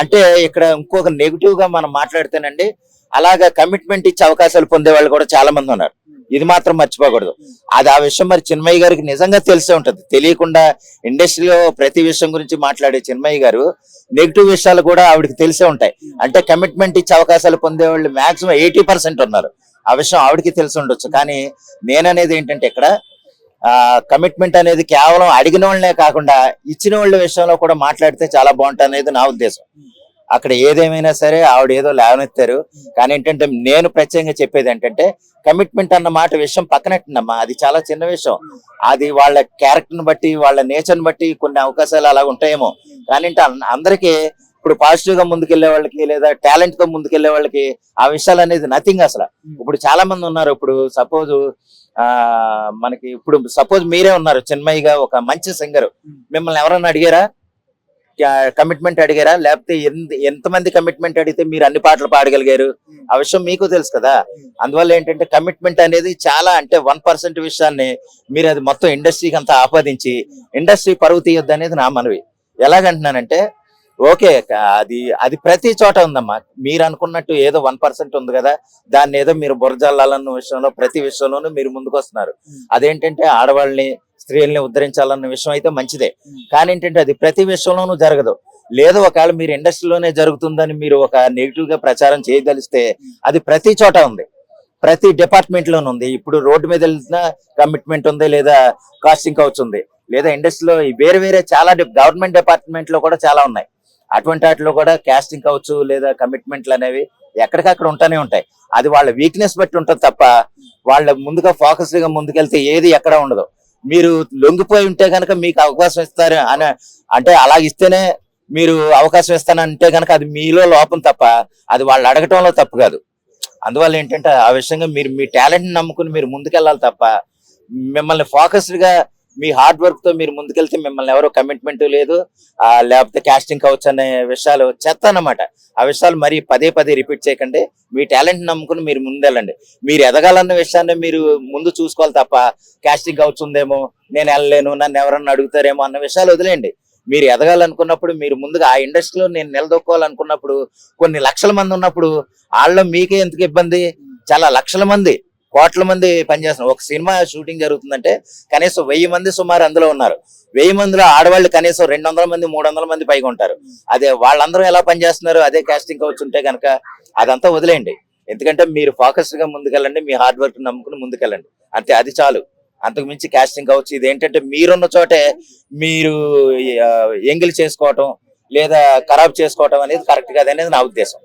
అంటే ఇక్కడ ఇంకొక నెగిటివ్ గా మనం మాట్లాడితేనండి, అలాగా కమిట్మెంట్ ఇచ్చే అవకాశాలు పొందే వాళ్ళు కూడా చాలా మంది ఉన్నారు. ఇది మాత్రం మర్చిపోకూడదు. అది ఆ విషయం మరి చిన్మయ్య గారికి నిజంగా తెలిసే ఉంటది. తెలియకుండా ఇండస్ట్రీలో ప్రతి విషయం గురించి మాట్లాడే చిన్మయ్య గారు నెగిటివ్ విషయాలు కూడా ఆవిడకి తెలిసే ఉంటాయి. అంటే కమిట్మెంట్ ఇచ్చే అవకాశాలు పొందే వాళ్ళు మాక్సిమం 80% ఉన్నారు. ఆ విషయం ఆవిడకి తెలిసి ఉండొచ్చు. కానీ నేననేది ఏంటంటే ఇక్కడ కమిట్మెంట్ అనేది కేవలం అడిగిన వాళ్ళనే కాకుండా ఇచ్చిన వాళ్ళ విషయంలో కూడా మాట్లాడితే చాలా బాగుంటుంది అనేది నా ఉద్దేశం. అక్కడ ఏదేమైనా సరే ఆవిడ ఏదో లేవనెత్తారు. కానీ ఏంటంటే నేను ప్రత్యేకంగా చెప్పేది ఏంటంటే, కమిట్మెంట్ అన్న మాట విషయం పక్కనెట్టండమ్మా, అది చాలా చిన్న విషయం. అది వాళ్ళ క్యారెక్టర్ని బట్టి, వాళ్ళ నేచర్ని బట్టి కొన్ని అవకాశాలు అలా ఉంటాయేమో. కానీ అందరికీ ఇప్పుడు పాజిటివ్ గా ముందుకెళ్లే వాళ్ళకి లేదా టాలెంట్ తో ముందుకెళ్లే వాళ్ళకి ఆ విషయాలు అనేది నథింగ్ అసలు. ఇప్పుడు చాలా మంది ఉన్నారు. ఇప్పుడు సపోజ్ మనకి ఇప్పుడు సపోజ్ మీరే ఉన్నారు చిన్మయ్యగా, ఒక మంచి సింగర్. మిమ్మల్ని ఎవరన్నా అడిగారా కమిట్మెంట్ అడిగారా? లేకపోతే ఎంతమంది కమిట్మెంట్ అడిగితే మీరు అన్ని పాటలు పాడగలిగారు? ఆ విషయం మీకు తెలుసు కదా. అందువల్ల ఏంటంటే కమిట్మెంట్ అనేది చాలా, అంటే 1% విషయాన్ని మీరు అది మొత్తం ఇండస్ట్రీకి అంతా ఆపాదించి ఇండస్ట్రీ పరువు తీయొద్దు అనేది నా మనవి. ఎలాగంటున్నానంటే, ఓకే అది అది ప్రతి చోట ఉందమ్మా. మీరు అనుకున్నట్టు ఏదో 1% ఉంది కదా, దాన్ని ఏదో మీరు బురజల్లాలన్న విషయంలో ప్రతి విషయంలోనూ మీరు ముందుకు వస్తున్నారు. అదేంటంటే ఆడవాళ్ళని స్త్రీల్ని ఉద్ధరించాలన్న విషయం అయితే మంచిదే. కానీ ఏంటంటే అది ప్రతి విషయంలోనూ జరగదు. లేదు ఒకవేళ మీరు ఇండస్ట్రీలోనే జరుగుతుందని మీరు ఒక నెగిటివ్ గా ప్రచారం చేయదలిస్తే అది ప్రతి చోట ఉంది, ప్రతి డిపార్ట్మెంట్ లోనే ఉంది. ఇప్పుడు రోడ్డు మీద వెళ్తున్న కమిట్మెంట్ ఉంది, లేదా కాస్టింగ్ కౌచ్ ఉంది, లేదా ఇండస్ట్రీలో వేరే వేరే చాలా గవర్నమెంట్ డిపార్ట్మెంట్ లో కూడా చాలా ఉన్నాయి. అటువంటి వాటిలో కూడా కాస్టింగ్ కౌచ్ లేదా కమిట్మెంట్లు అనేవి ఎక్కడికక్కడ ఉంటానే ఉంటాయి. అది వాళ్ళ వీక్నెస్ బట్టి ఉంటుంది తప్ప వాళ్ళ ముందుగా ఫోకస్డ్ గా ముందుకెళ్తే ఏది ఎక్కడ ఉండదు. మీరు లొంగిపోయి ఉంటే కనుక మీకు అవకాశం ఇస్తారు అని అంటే అలా ఇస్తేనే మీరు అవకాశం ఇస్తానంటే కనుక అది మీలో లోపం తప్ప అది వాళ్ళు అడగటంలో తప్పు కాదు. అందువల్ల ఏంటంటే ఆ విషయంగా మీరు మీ టాలెంట్ నమ్ముకుని మీరు ముందుకెళ్ళాలి తప్ప మిమ్మల్ని ఫోకస్డ్ గా మీ హార్డ్ వర్క్ తో మీరు ముందుకెళ్తే మిమ్మల్ని ఎవరో కమిట్మెంట్ లేదు లేకపోతే కాస్టింగ్ కౌచ్ అనే విషయాలు చెత్త అన్నమాట. ఆ విషయాలు మరి పదే పదే రిపీట్ చేయకండి. మీ టాలెంట్ నమ్ముకుని మీరు ముందెళ్ళండి. మీరు ఎదగాలన్న విషయాన్ని మీరు ముందు చూసుకోవాలి తప్ప కాస్టింగ్ కౌచ్ ఉందేమో, నేను వెళ్ళలేను, నన్ను ఎవరన్నా అడుగుతారేమో అన్న విషయాలు వదిలేయండి. మీరు ఎదగాలనుకున్నప్పుడు, మీరు ముందుగా ఆ ఇండస్ట్రీలో నేను నిలదొక్కోవాలనుకున్నప్పుడు, కొన్ని లక్షల మంది ఉన్నప్పుడు వాళ్ళలో మీకే ఎందుకు ఇబ్బంది? చాలా లక్షల మంది, కోట్ల మంది పనిచేస్తున్నారు. ఒక సినిమా షూటింగ్ జరుగుతుందంటే కనీసం 1000 మంది సుమారు అందులో ఉన్నారు. 1000 మందిలో ఆడవాళ్ళు కనీసం 200 మంది 300 మంది పైగా ఉంటారు. అదే వాళ్ళందరూ ఎలా పనిచేస్తున్నారు? అదే కాస్టింగ్ కౌచ్ ఉంటే కనుక అదంతా వదిలేయండి. ఎందుకంటే మీరు ఫోకస్డ్ గా ముందుకెళ్ళండి, మీ హార్డ్ వర్క్ నమ్ముకుని ముందుకెళ్ళండి, అంతే, అది చాలు. అంతకు మించి కాస్టింగ్ కౌచ్ ఇదేంటంటే మీరున్న చోటే మీరు ఎంగిల్ చేసుకోవటం లేదా ఖరాబ్ చేసుకోవటం అనేది కరెక్ట్ కాదనేది నా ఉద్దేశం.